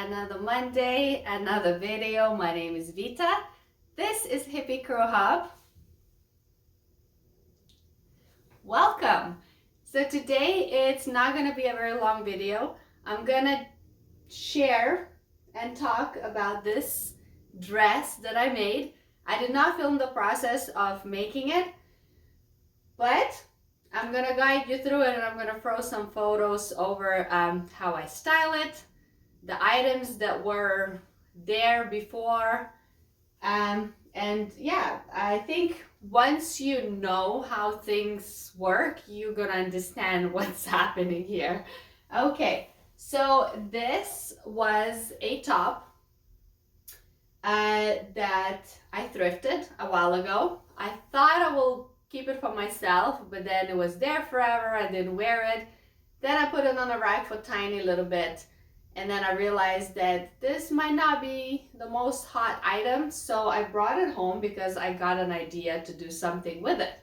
another Monday, another video. My name is Vita. This is Hippie Curl Hub. Welcome. So today it's not going to be a very long video. I'm going to share and talk about this dress that I made. I did not film the process of making it, but I'm gonna guide you through it, and I'm gonna throw some photos over how I style it, the items that were there before, and yeah, I think once you know how things work, you're gonna understand what's happening here. Okay, so this was a top that I thrifted a while ago. I thought I will keep it for myself, but then it was there forever. I didn't wear it. Then I put it on a rack for a tiny little bit, and then I realized that this might not be the most hot item, so I brought it home because I got an idea to do something with it.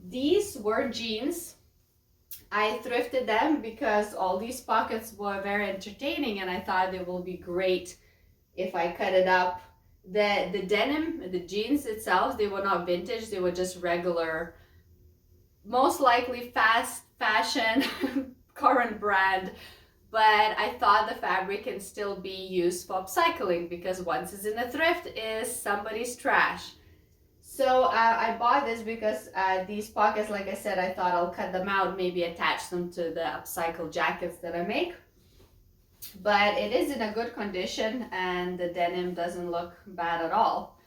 These were jeans. I thrifted them because all these pockets were very entertaining, and I thought they will be great if I cut it up. The denim, the jeans itself, they were not vintage, they were just regular, most likely fast fashion, current brand, but I thought the fabric can still be used for upcycling because once it's in a thrift, is somebody's trash. So I bought this because these pockets, like I said, I thought I'll cut them out, maybe attach them to the upcycle jackets that I make. But it is in a good condition and the denim doesn't look bad at all.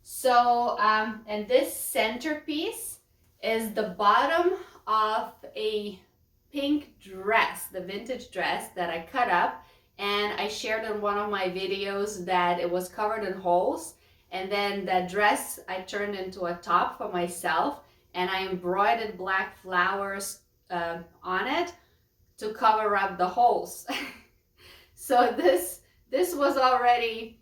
So and this centerpiece is the bottom of a pink dress, the vintage dress that I cut up, and I shared in one of my videos that it was covered in holes, and then that dress I turned into a top for myself, and I embroidered black flowers on it to cover up the holes. So this was already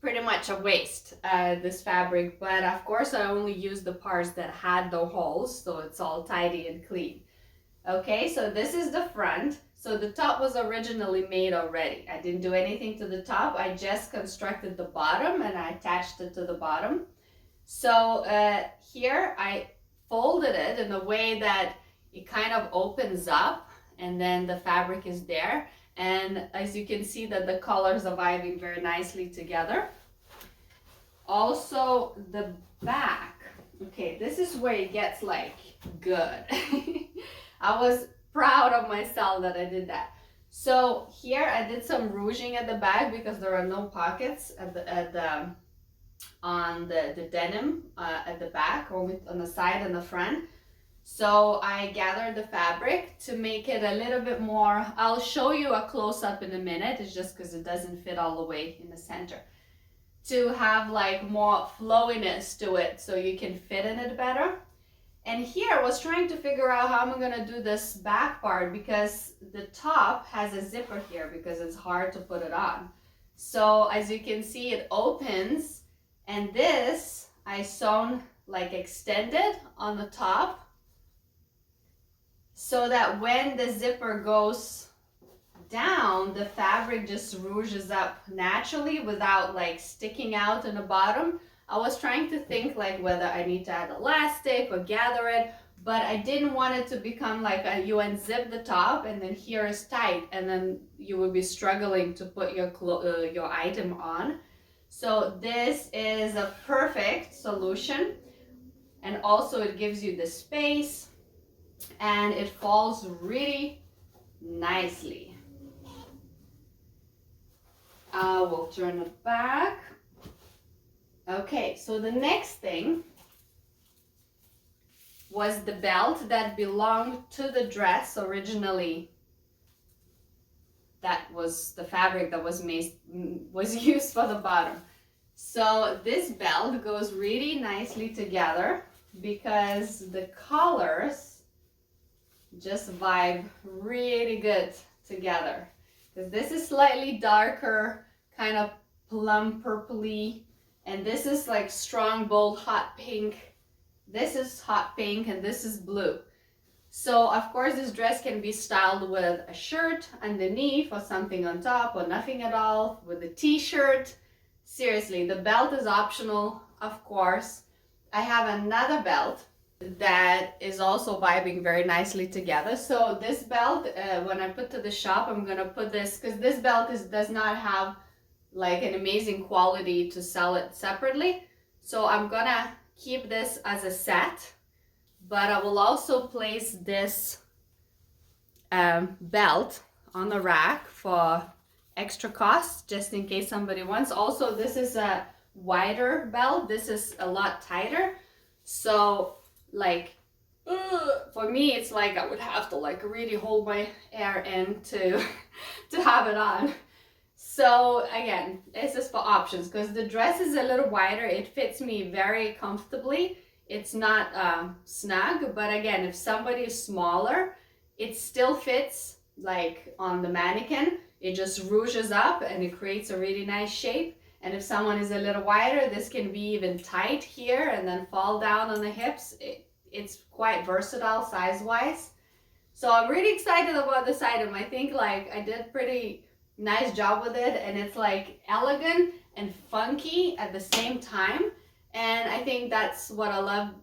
pretty much a waste, this fabric, but of course I only used the parts that had the holes, so it's all tidy and clean. Okay, so this is the front. So the top was originally made already. I didn't do anything to the top. I just constructed the bottom and I attached it to the bottom. So here I folded it in a way that it kind of opens up, and then the fabric is there, and as you can see that the colors are vibing very nicely together. Also the back, okay, this is where it gets like good. I was proud of myself that I did that. So here I did some ruching at the back because there are no pockets on the denim at the back, only on the side and the front. So I gathered the fabric to make it a little bit more, I'll show you a close-up in a minute, it's just because it doesn't fit all the way in the center, to have like more flowiness to it so you can fit in it better. And here I was trying to figure out how I'm gonna do this back part because the top has a zipper here because it's hard to put it on. So as you can see, it opens, and this I sewn like extended on the top, so that when the zipper goes down, the fabric just ruches up naturally without like sticking out in the bottom. I was trying to think like whether I need to add elastic or gather it, but I didn't want it to become like you unzip the top and then here is tight, and then you would be struggling to put your item on. So this is a perfect solution, and also it gives you the space, and it falls really nicely. I will turn it back. Okay, so the next thing was the belt that belonged to the dress originally. That was the fabric that was used for the bottom. So this belt goes really nicely together because the colors just vibe really good together, because this is slightly darker, kind of plum purpley, and this is like strong, bold, hot pink. This is hot pink and this is blue. So of course this dress can be styled with a shirt underneath or something on top or nothing at all, with a t-shirt. Seriously, the belt is optional, of course. I have another belt that is also vibing very nicely together. So this belt, when I put to the shop, I'm gonna put this, because this belt does not have like an amazing quality to sell it separately. So I'm gonna keep this as a set, but I will also place this belt on the rack for extra cost, just in case somebody wants. Also, this is a wider belt. This is a lot tighter. So like, for me, it's like I would have to like really hold my air in to have it on. So again, this is for options, because the dress is a little wider. It fits me very comfortably. It's not snug, but again, if somebody is smaller, it still fits like on the mannequin. It just ruches up and it creates a really nice shape. And if someone is a little wider, this can be even tight here and then fall down on the hips. It's quite versatile size-wise. So I'm really excited about this item. I think like I did a pretty nice job with it, and it's like elegant and funky at the same time. And I think that's what I love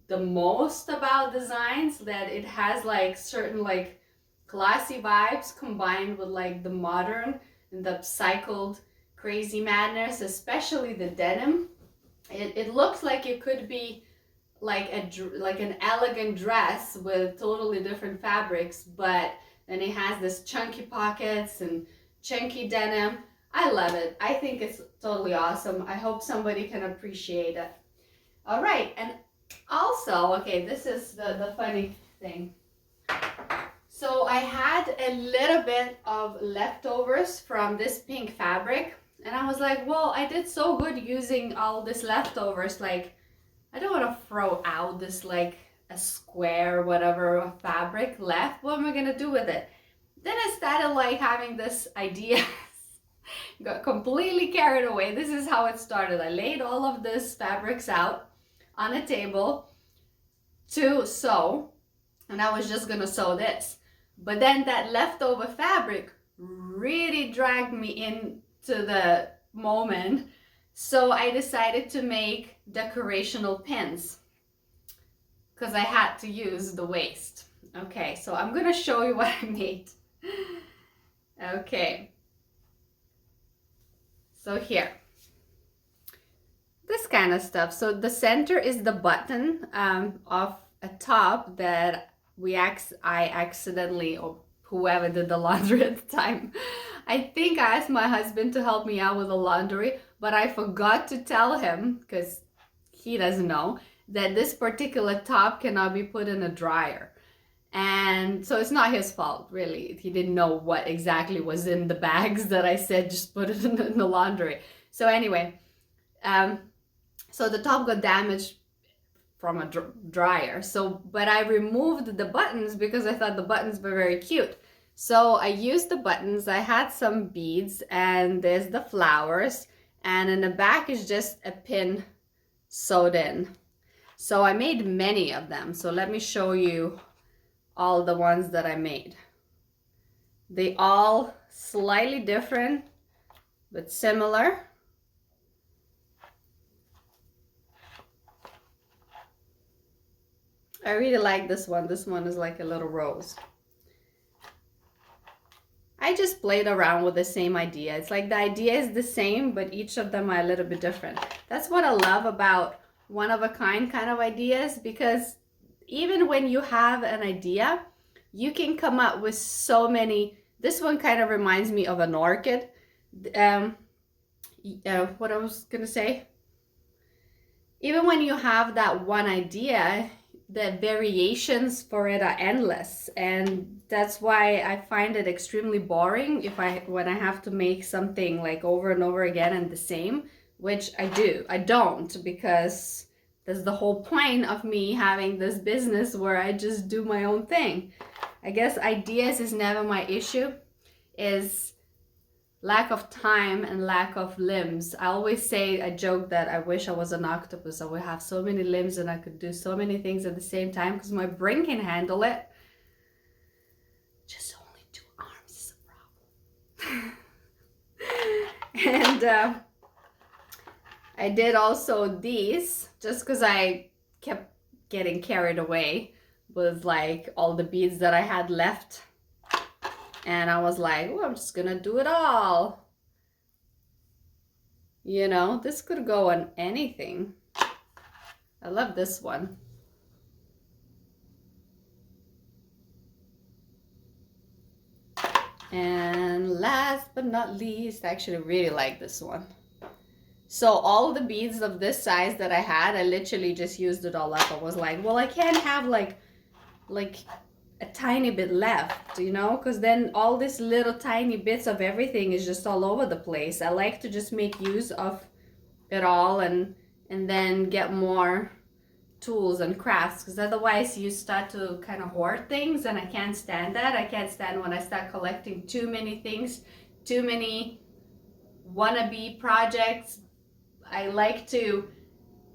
the most about designs, that it has like certain like classy vibes combined with like the modern and the upcycled crazy madness, especially the denim. It looks like it could be like an elegant dress with totally different fabrics, but then it has this chunky pockets and chunky denim. I love it. I think it's totally awesome. I hope somebody can appreciate it. All right, and also, okay, this is the funny thing. So I had a little bit of leftovers from this pink fabric, and I was like, well, I did so good using all this leftovers. Like, I don't want to throw out this like a square whatever of fabric left. What am I gonna do with it? Then I started like having this idea. Got completely carried away. This is how it started. I laid all of this fabrics out on a table to sew, and I was just gonna sew this. But then that leftover fabric really dragged me into the moment. So I decided to make decorational pins, because I had to use the waste. Okay, so I'm gonna show you what I made. Okay. So here, this kind of stuff. So the center is the button of a top that I accidentally, or whoever did the laundry at the time, I think I asked my husband to help me out with the laundry, but I forgot to tell him, because he doesn't know, that this particular top cannot be put in a dryer. And so it's not his fault, really. He didn't know what exactly was in the bags that I said just put it in the laundry. So anyway, so the top got damaged from a dryer. So, but I removed the buttons because I thought the buttons were very cute. So I used the buttons. I had some beads, and there's the flowers, and in the back is just a pin sewed in. So I made many of them. So let me show you all the ones that I made. They all slightly different, but similar. I really like this one. This one is like a little rose. I just played around with the same idea. It's like the idea is the same, but each of them are a little bit different. That's what I love about one-of-a-kind kind of ideas, because even when you have an idea, you can come up with so many. This one kind of reminds me of an orchid. What I was gonna say, even when you have that one idea, the variations for it are endless, and that's why I find it extremely boring when I have to make something like over and over again and the same, which I don't, because that's the whole point of me having this business where I just do my own thing. I guess ideas is never my issue. Is lack of time and lack of limbs. I always say, I joke that I wish I was an octopus. I would have so many limbs and I could do so many things at the same time because my brain can handle it. Just only 2 arms is a problem. And I did also these just because I kept getting carried away with like all the beads that I had left. And I was like, oh, I'm just gonna do it all. You know, this could go on anything. I love this one. And last but not least, I actually really like this one. So all the beads of this size that I had, I literally just used it all up. I was like, well, I can't have like a tiny bit left, you know, because then all these little tiny bits of everything is just all over the place. I like to just make use of it all and then get more tools and crafts, because otherwise you start to kind of hoard things, and I can't stand that. I can't stand when I start collecting too many things, too many wannabe projects. I like to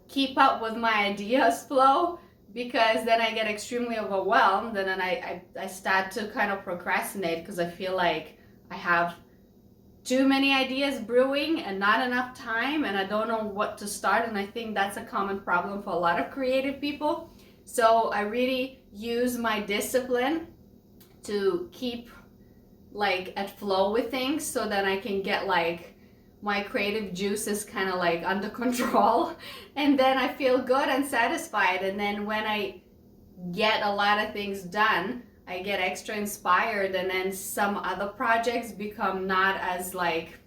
keep up with my ideas flow, because then I get extremely overwhelmed, and then I start to kind of procrastinate because I feel like I have too many ideas brewing and not enough time, and I don't know what to start. And I think that's a common problem for a lot of creative people. So I really use my discipline to keep like at flow with things, so that I can get like my creative juices kind of like under control, and then I feel good and satisfied. And then when I get a lot of things done, I get extra inspired, and then some other projects become not as like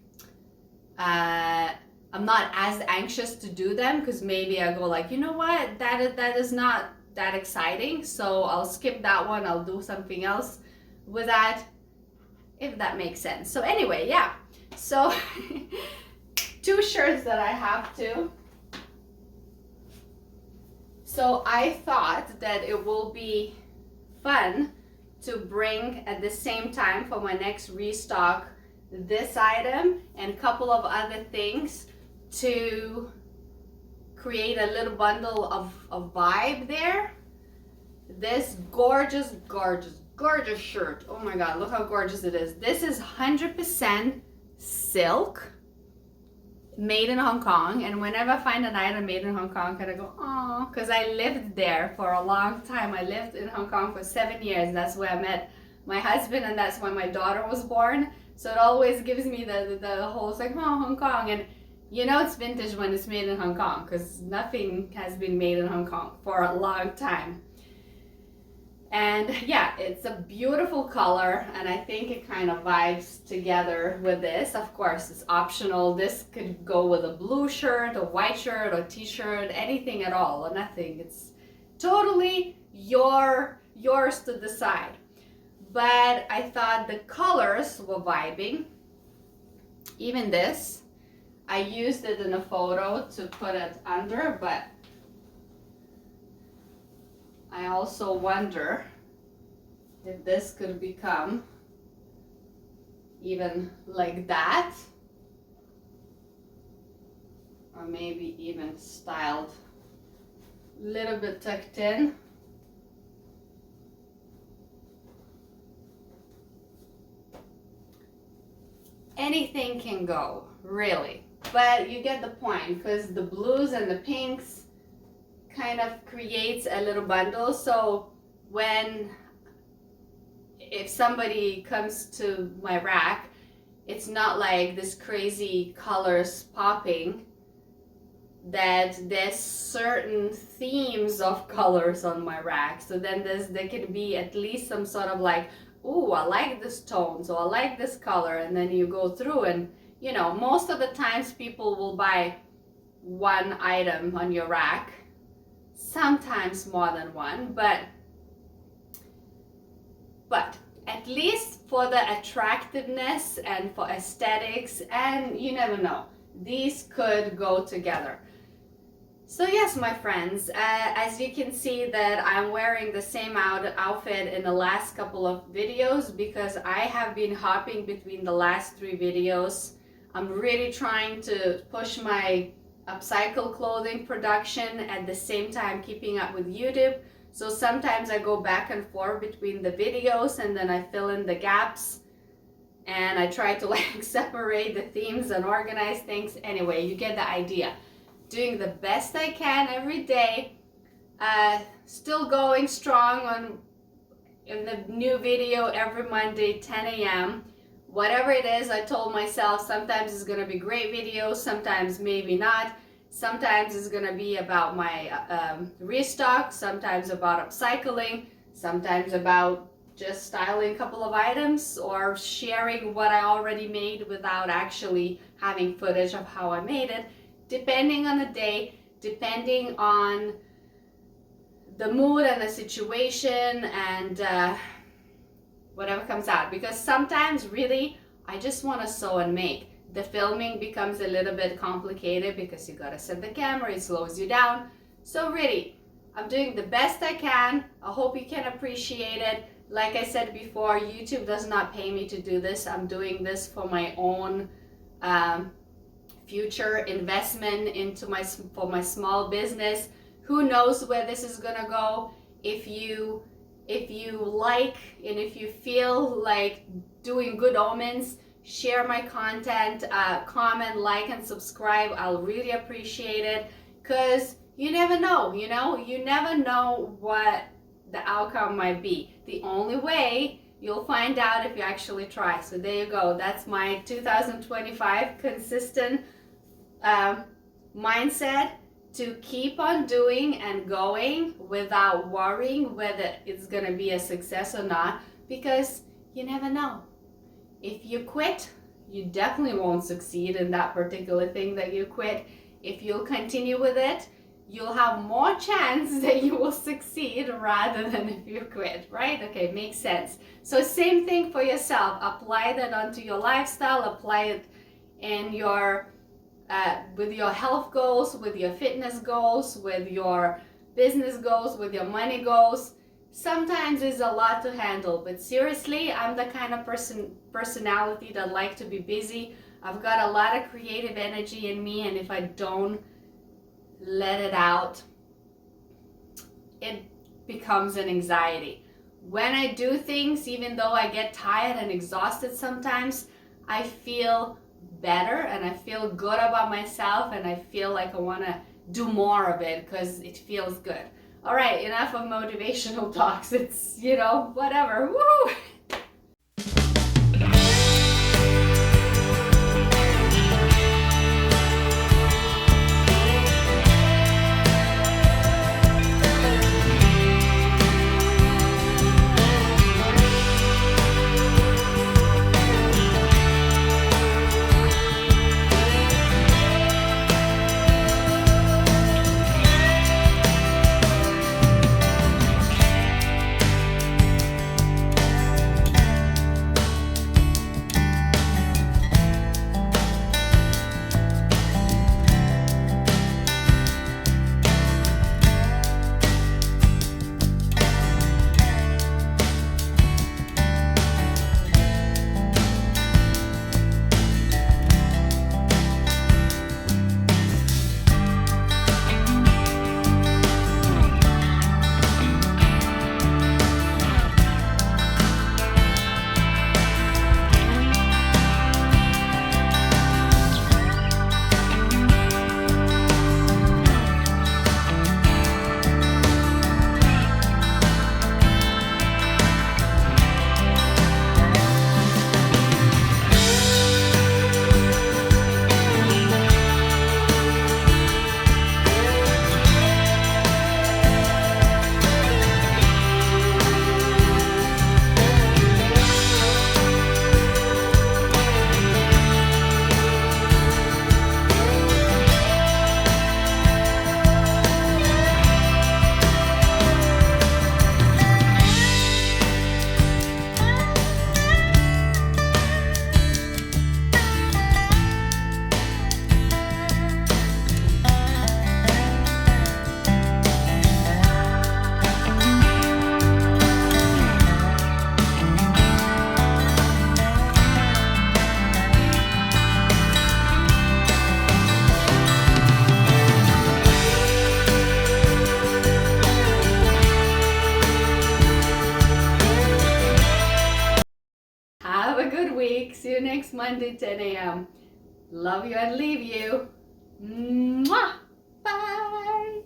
I'm not as anxious to do them, because maybe I go like, you know what, that is not that exciting, so I'll skip that one, I'll do something else with that, if that makes sense. So anyway, yeah, so 2 shirts that I have too. So I thought that it will be fun to bring at the same time for my next restock this item and a couple of other things to create a little bundle of vibe there. This gorgeous shirt. Oh my god, look how gorgeous it is. This is 100% silk, made in Hong Kong. And whenever I find an item made in Hong Kong, I go, oh, because I lived there for a long time. I lived in Hong Kong for 7 years. That's where I met my husband, and that's when my daughter was born. So it always gives me the whole, it's like, oh, Hong Kong. And you know it's vintage when it's made in Hong Kong, because nothing has been made in Hong Kong for a long time. And yeah, it's a beautiful color, and I think it kind of vibes together with this. Of course, it's optional. This could go with a blue shirt, a white shirt, or t-shirt, anything at all, or nothing. It's totally yours to decide. But I thought the colors were vibing. Even this, I used it in a photo to put it under, but I also wonder if this could become even like that, or maybe even styled a little bit tucked in. Anything can go, really, but you get the point, because the blues and the pinks kind of creates a little bundle. So if somebody comes to my rack, it's not like this crazy colors popping, that there's certain themes of colors on my rack. So then there can be at least some sort of like, oh, I like this tone, so I like this color. And then you go through, and you know, most of the times people will buy one item on your rack, sometimes more than one, but at least for the attractiveness and for aesthetics, and you never know, these could go together. So yes, my friends, as you can see that I'm wearing the same outfit in the last couple of videos because I have been hopping between the last 3 videos. I'm really trying to push my upcycle clothing production at the same time keeping up with YouTube. So sometimes I go back and forth between the videos and then I fill in the gaps and I try to like separate the themes and organize things. Anyway, you get the idea. Doing the best I can every day, still going strong in the new video every Monday 10 a.m. Whatever it is, I told myself sometimes it's gonna be great videos, sometimes maybe not. Sometimes it's gonna be about my restock, sometimes about upcycling, sometimes about just styling a couple of items or sharing what I already made without actually having footage of how I made it, depending on the day, depending on the mood and the situation and whatever comes out. Because sometimes really I just want to sew and make. The filming becomes a little bit complicated because you gotta set the camera, it slows you down. So really, I'm doing the best I can. I hope you can appreciate it. Like I said before, YouTube does not pay me to do this. I'm doing this for my own future investment into my small business. Who knows where this is gonna go? If you like and if you feel like doing good omens, share my content, comment, like, and subscribe. I'll really appreciate it because you never know, you know? You never know what the outcome might be. The only way you'll find out if you actually try. So there you go. That's my 2025 consistent mindset, to keep on doing and going without worrying whether it's gonna be a success or not, because you never know. If you quit, you definitely won't succeed in that particular thing that you quit. If you'll continue with it, you'll have more chance that you will succeed rather than if you quit, right? Okay, makes sense. So same thing for yourself. Apply that onto your lifestyle, apply it in your with your health goals, with your fitness goals, with your business goals, with your money goals. Sometimes it's a lot to handle, but seriously, I'm the kind of personality that like to be busy. I've got a lot of creative energy in me, and if I don't let it out, it becomes an anxiety. When I do things, even though I get tired and exhausted sometimes, I feel better and I feel good about myself and I feel like I want to do more of it because it feels good. All right, enough of motivational talks. It's, you know, whatever. Woo! next Monday, 10 a.m. Love you and leave you. Mwah! Bye!